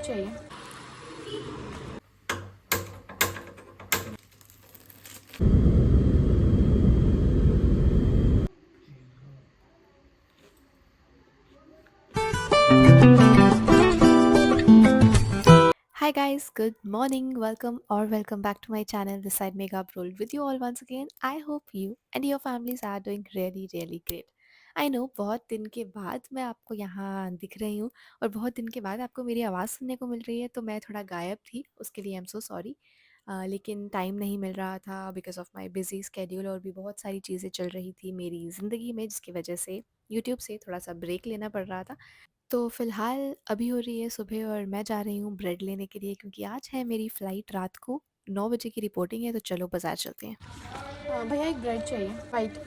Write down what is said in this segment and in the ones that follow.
Bread चाहिए। Hi guys, good morning, welcome back to my channel. This side Mega Brol with you all once again. I hope you and your families are doing really great. I know बहुत दिन के बाद मैं आपको यहाँ दिख रही हूँ और बहुत दिन के बाद आपको मेरी आवाज़ सुनने को मिल रही है, तो मैं थोड़ा गायब थी, उसके लिए आई एम सो सॉरी। लेकिन टाइम नहीं मिल रहा था because of my busy schedule, और भी बहुत सारी चीज़ें चल रही थी मेरी ज़िंदगी में, जिसकी वजह से यूट्यूब से थोड़ा सा ब्रेक लेना पड़ रहा था। तो फ़िलहाल अभी हो रही है सुबह और मैं जा रही हूँ ब्रेड लेने के लिए, क्योंकि आज है मेरी फ़्लाइट, रात को 9 बजे की रिपोर्टिंग है, तो चलो बाज़ार चलते हैं। भैया एक ब्रेड चाहिए वाइट।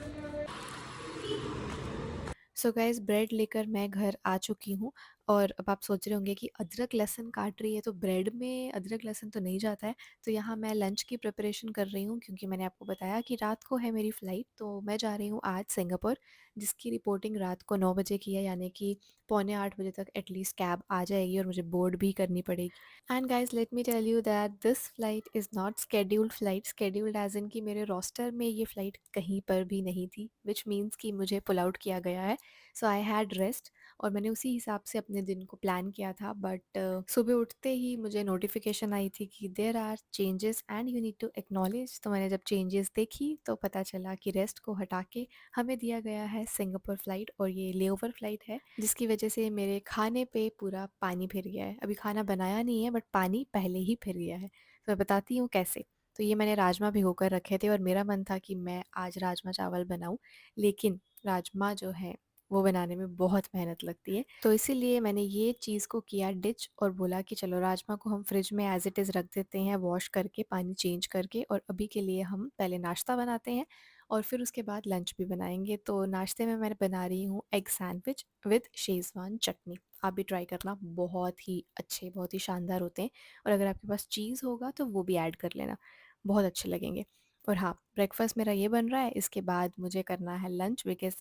सो गाइस, ब्रेड लेकर मैं घर आ चुकी हूँ। और अब आप सोच रहे होंगे कि अदरक लहसुन काट रही है तो ब्रेड में अदरक लहसुन तो नहीं जाता है। तो यहाँ मैं लंच की प्रिपरेशन कर रही हूँ, क्योंकि मैंने आपको बताया कि रात को है मेरी फ़्लाइट, तो मैं जा रही हूँ आज सिंगापुर, जिसकी रिपोर्टिंग रात को 9 बजे की है, यानी कि पौने 8 बजे तक एटलीस्ट कैब आ जाएगी और मुझे बोर्ड भी करनी पड़ेगी। And guys, let me tell you that this flight is not scheduled flight, scheduled as in कि मेरे रोस्टर में ये फ़्लाइट कहीं पर भी नहीं थी, विच मीन्स कि मुझे पुल आउट किया गया है। सो आई हैड रेस्ट, और मैंने उसी हिसाब से अपने दिन को प्लान किया था। बट सुबह उठते ही मुझे नोटिफिकेशन आई थी कि there are changes and you need to acknowledge. तो मैंने जब चेंजेस देखी तो पता चला कि रेस्ट को हटा के हमें दिया गया है सिंगापुर फ़्लाइट, और ये लेओवर फ़्लाइट है, जिसकी वजह से मेरे खाने पे पूरा पानी फिर गया है। अभी खाना बनाया नहीं है, बट पानी पहले ही फिर गया है। तो मैं बताती हूँ कैसे। तो ये मैंने राजमा भिगो कर रखे थे, और मेरा मन था कि मैं आज राजमा चावल बनाऊं, लेकिन राजमा जो है वो बनाने में बहुत मेहनत लगती है, तो इसीलिए मैंने ये चीज़ को किया डिच, और बोला कि चलो राजमा को हम फ्रिज में एज इट इज़ रख देते हैं, वॉश करके पानी चेंज करके, और अभी के लिए हम पहले नाश्ता बनाते हैं और फिर उसके बाद लंच भी बनाएंगे। तो नाश्ते में मैं बना रही हूँ एग सैंडविच विद शेज़वान चटनी। आप भी ट्राई करना, बहुत ही अच्छे, बहुत ही शानदार होते हैं। और अगर आपके पास चीज़ होगा तो वो भी ऐड कर लेना, बहुत अच्छे लगेंगे। और हाँ, ब्रेकफास्ट मेरा ये बन रहा है, इसके बाद मुझे करना है लंच, बिकॉज़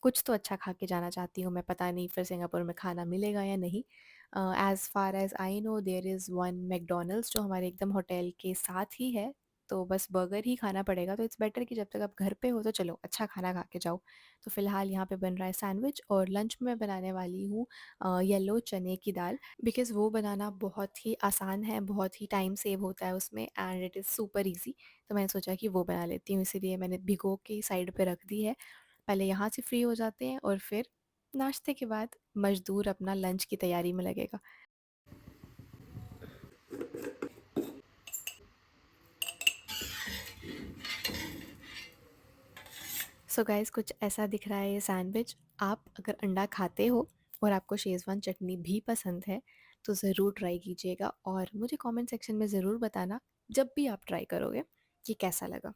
कुछ तो अच्छा खा के जाना चाहती हूँ मैं, पता नहीं फिर सिंगापुर में खाना मिलेगा या नहीं। As far as I know there is one McDonald's जो हमारे एकदम होटल के साथ ही है, तो बस बर्गर ही खाना पड़ेगा। तो इट्स बेटर कि जब तक आप घर पे हो तो चलो अच्छा खाना खा के जाओ। तो फ़िलहाल यहाँ पे बन रहा है सैंडविच, और लंच में मैं बनाने वाली हूँ येलो चने की दाल, बिकॉज़ वो बनाना बहुत ही आसान है, बहुत ही टाइम सेव होता है उसमें, and it is super easy. तो मैंने सोचा कि वो बना लेती हूँ, इसीलिए मैंने भिगो के साइड पे रख दी है। पहले यहाँ से फ्री हो जाते हैं और फिर नाश्ते के बाद मज़दूर अपना लंच की तैयारी में लगेगा। सो गाइस, कुछ ऐसा दिख रहा है ये सैंडविच। आप अगर अंडा खाते हो और आपको शेज़वान चटनी भी पसंद है तो ज़रूर ट्राई कीजिएगा, और मुझे कमेंट सेक्शन में ज़रूर बताना जब भी आप ट्राई करोगे कि कैसा लगा।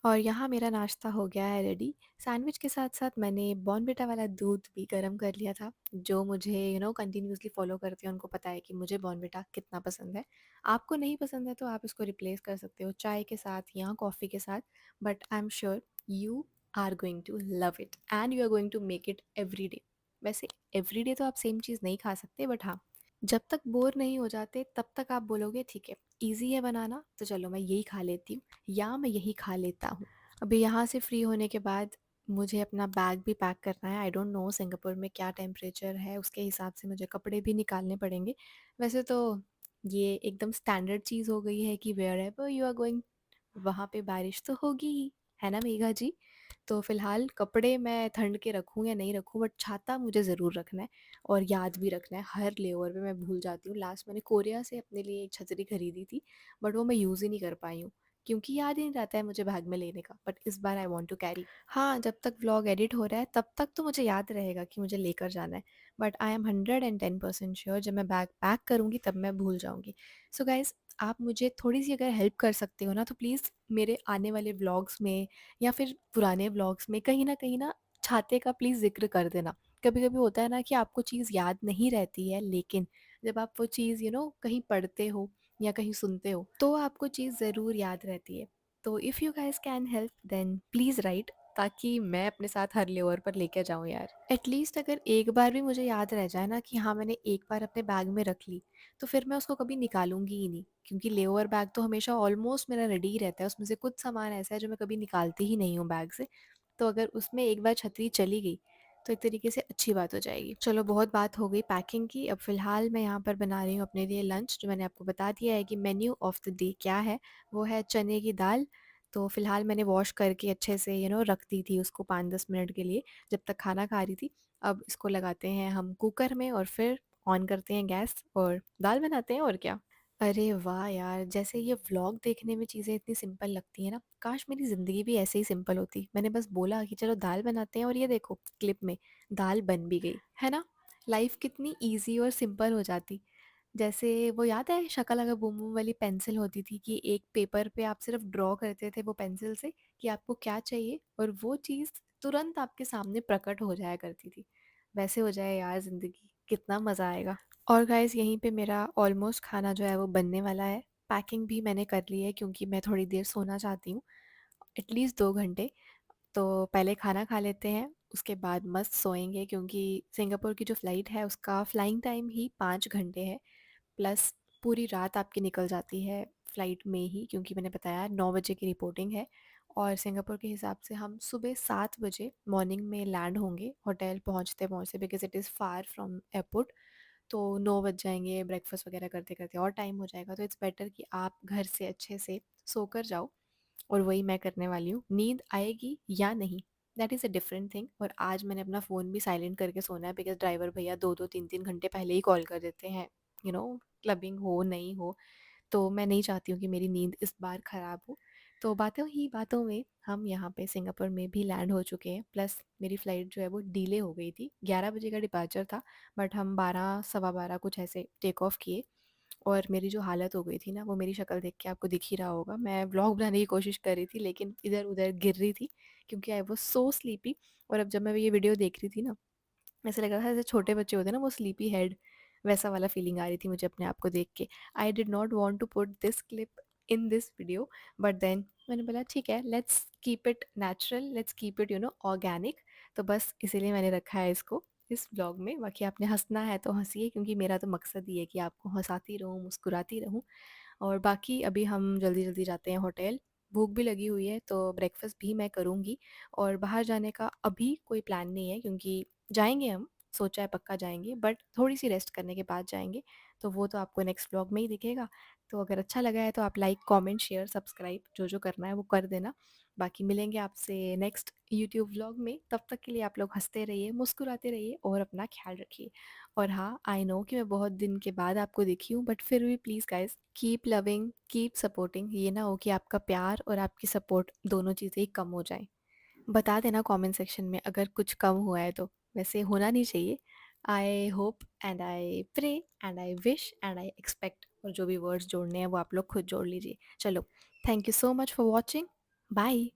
और यहाँ मेरा नाश्ता हो गया है रेडी। सैंडविच के साथ साथ मैंने बॉर्नविटा वाला दूध भी गर्म कर लिया था। जो मुझे कंटिन्यूअसली फॉलो करते हैं उनको पता है कि मुझे बॉर्नविटा कितना पसंद है। आपको नहीं पसंद है तो आप इसको रिप्लेस कर सकते हो चाय के साथ या कॉफ़ी के साथ, but I am sure you are going to love it and you are going to make it every day. वैसे एवरी डे तो आप सेम चीज़ नहीं खा सकते, बट हाँ, जब तक बोर नहीं हो जाते तब तक आप बोलोगे ठीक है, ईज़ी है बनाना, तो चलो मैं यही खा लेती हूँ या मैं यही खा लेता हूँ। अभी यहाँ से फ्री होने के बाद मुझे अपना बैग भी पैक करना है। आई डोंट नो सिंगापुर में क्या टेम्परेचर है, उसके हिसाब से मुझे कपड़े भी निकालने पड़ेंगे। वैसे तो ये एकदम स्टैंडर्ड चीज़ हो गई है कि wherever you are going वहाँ पे बारिश तो होगी ही, है ना मेघा जी? तो फ़िलहाल कपड़े मैं ठंड के रखूँ या नहीं रखूँ, बट छाता मुझे ज़रूर रखना है, और याद भी रखना है। हर लेओवर पे मैं भूल जाती हूँ। लास्ट मैंने कोरिया से अपने लिए एक छतरी खरीदी थी, बट वो मैं यूज़ ही नहीं कर पाई हूँ, क्योंकि याद ही नहीं रहता है मुझे बैग में लेने का। बट इस बार आई वांट टू कैरी। हाँ, जब तक व्लॉग एडिट हो रहा है तब तक तो मुझे याद रहेगा कि मुझे लेकर जाना है, बट आई एम 110% श्योर जब मैं बैग पैक करूँगी तब मैं भूल जाऊँगी। सो गाइज़, आप मुझे थोड़ी-सी अगर हेल्प कर सकते हो ना, तो प्लीज़ मेरे आने वाले व्लॉग्स में या फिर पुराने व्लॉग्स में कहीं न छाते का प्लीज़ ज़िक्र कर देना। कभी-कभी होता है ना कि आपको चीज़ याद नहीं रहती है, लेकिन जब आप वो चीज़ कहीं पढ़ते हो या कहीं सुनते हो, तो आपको चीज़ ज़रूर याद रहती है। तो if you guys can help then please write. ताकि मैं अपने साथ हर लेओवर पर लेके जाऊँ यार। एटलीस्ट अगर एक बार भी मुझे याद रह जाए ना कि हाँ, मैंने एक बार अपने बैग में रख ली, तो फिर मैं उसको कभी निकालूँगी ही नहीं, क्योंकि लेओवर बैग तो हमेशा ऑलमोस्ट मेरा रेडी ही रहता है, उसमें से कुछ सामान ऐसा है जो मैं कभी निकालती ही नहीं हूँ बैग से। तो अगर उसमें एक बार छतरी चली गई, तो एक तरीके से अच्छी बात हो जाएगी। चलो, बहुत बात हो गई पैकिंग की, अब फ़िलहाल मैं यहाँ पर बना रही हूँ अपने लिए लंच, जो मैंने आपको बता दिया है कि मेन्यू ऑफ द डे क्या है, वो है चने की दाल। तो फ़िलहाल मैंने वॉश करके अच्छे से रख दी थी उसको 5-10 मिनट के लिए, जब तक खाना खा रही थी। अब इसको लगाते हैं हम कुकर में और फिर ऑन करते हैं गैस और दाल बनाते हैं, और क्या। अरे वाह यार! जैसे ये व्लॉग देखने में चीज़ें इतनी सिंपल लगती हैं ना, काश मेरी ज़िंदगी भी ऐसे ही सिंपल होती। मैंने बस बोला कि चलो दाल बनाते हैं और ये देखो क्लिप में दाल बन भी गई, है ना? लाइफ़ कितनी ईज़ी और सिंपल हो जाती। जैसे वो याद है शाका लाका बूम बूम वाली पेंसिल होती थी कि एक पेपर पे आप सिर्फ़ ड्रॉ करते थे वो पेंसिल से कि आपको क्या चाहिए, और वो चीज़ तुरंत आपके सामने प्रकट हो जाया करती थी। वैसे हो जाए यार ज़िंदगी, कितना मज़ा आएगा। और गाइज़ यहीं पे मेरा ऑलमोस्ट खाना जो है वो बनने वाला है। पैकिंग भी मैंने कर ली है क्योंकि मैं थोड़ी देर सोना चाहती हूँ, एटलीस्ट 2 घंटे। तो पहले खाना खा लेते हैं, उसके बाद मस्त सोएँगे क्योंकि सिंगापुर की जो फ़्लाइट है उसका फ्लाइंग टाइम ही 5 घंटे है। प्लस पूरी रात आपकी निकल जाती है फ़्लाइट में ही, क्योंकि मैंने बताया 9 बजे की रिपोर्टिंग है और सिंगापुर के हिसाब से हम सुबह 7 बजे मॉर्निंग में लैंड होंगे होटल पहुँचते-पहुँचते, because it is far from airport. तो 9 बज जाएँगे, ब्रेकफ़ास्ट वगैरह करते-करते और टाइम हो जाएगा, तो इट्स बेटर कि आप घर से अच्छे से सोकर जाओ, और वही मैं करने वाली हूँ। नींद आएगी या नहीं, that is a different thing. और आज मैंने अपना फ़ोन भी साइलेंट करके सोना है, बिकॉज़ ड्राइवर भैया 2-2 3-3 घंटे पहले ही कॉल कर देते हैं, क्लबिंग हो, नहीं हो। तो मैं नहीं चाहती हूँ कि मेरी नींद इस बार ख़राब हो। तो बातों ही बातों में हम यहाँ पे सिंगापुर में भी लैंड हो चुके हैं, प्लस मेरी फ़्लाइट जो है वो डिले हो गई थी। 11 बजे का डिपार्चर था, बट हम 12 सवा 12 कुछ ऐसे टेक ऑफ किए, और मेरी जो हालत हो गई थी ना, वो मेरी शक्ल देख के आपको दिख ही रहा होगा। मैं व्लॉग बनाने की कोशिश कर रही थी लेकिन इधर-उधर गिर रही थी क्योंकि आई वाज़ सो स्लीपी। और अब जब मैं ये वीडियो देख रही थी ना, ऐसा लग रहा था जैसे छोटे बच्चे होते हैं ना वो स्लीपी हेड, वैसा वाला फीलिंग आ रही थी मुझे अपने आप को देख के। I did not want to put this clip in this video, but then मैंने बोला ठीक है, let's keep it natural, let's keep it organic. तो बस इसीलिए मैंने रखा है इसको इस ब्लॉग में। बाकी आपने हंसना है तो हंसिए, क्योंकि मेरा तो मकसद ही है कि आपको हंसाती रहूँ, मुस्कुराती रहूँ। और बाकी अभी हम जल्दी-जल्दी जाते हैं होटल। भूख भी लगी हुई है तो ब्रेकफ़ास्ट भी मैं करूँगी, और बाहर जाने का अभी कोई प्लान नहीं है क्योंकि जाएँगे हम, सोचा है पक्का जाएँगे, बट थोड़ी-सी रेस्ट करने के बाद जाएँगे। तो वो तो आपको नेक्स्ट व्लॉग में ही दिखेगा। तो अगर अच्छा लगा है तो आप लाइक, कमेंट, शेयर, सब्सक्राइब जो-जो करना है वो कर देना। बाकी मिलेंगे आपसे नेक्स्ट यूट्यूब व्लॉग में, तब तक के लिए आप लोग हँसते रहिए, मुस्कुराते रहिए और अपना ख़्याल रखिए। और हाँ, आई नो कि मैं बहुत दिन के बाद आपको दिखी हूँ, बट फिर भी please guys keep loving, keep supporting. ये ना हो कि आपका प्यार और आपकी सपोर्ट दोनों चीज़ें ही कम हो जाएँ। बता देना कमेंट सेक्शन में अगर कुछ कम हुआ है तो, वैसे होना नहीं चाहिए। I hope and I pray and I wish and I expect, और जो भी वर्ड्स जोड़ने हैं वो आप लोग खुद जोड़ लीजिए। चलो, thank you so much for watching. Bye.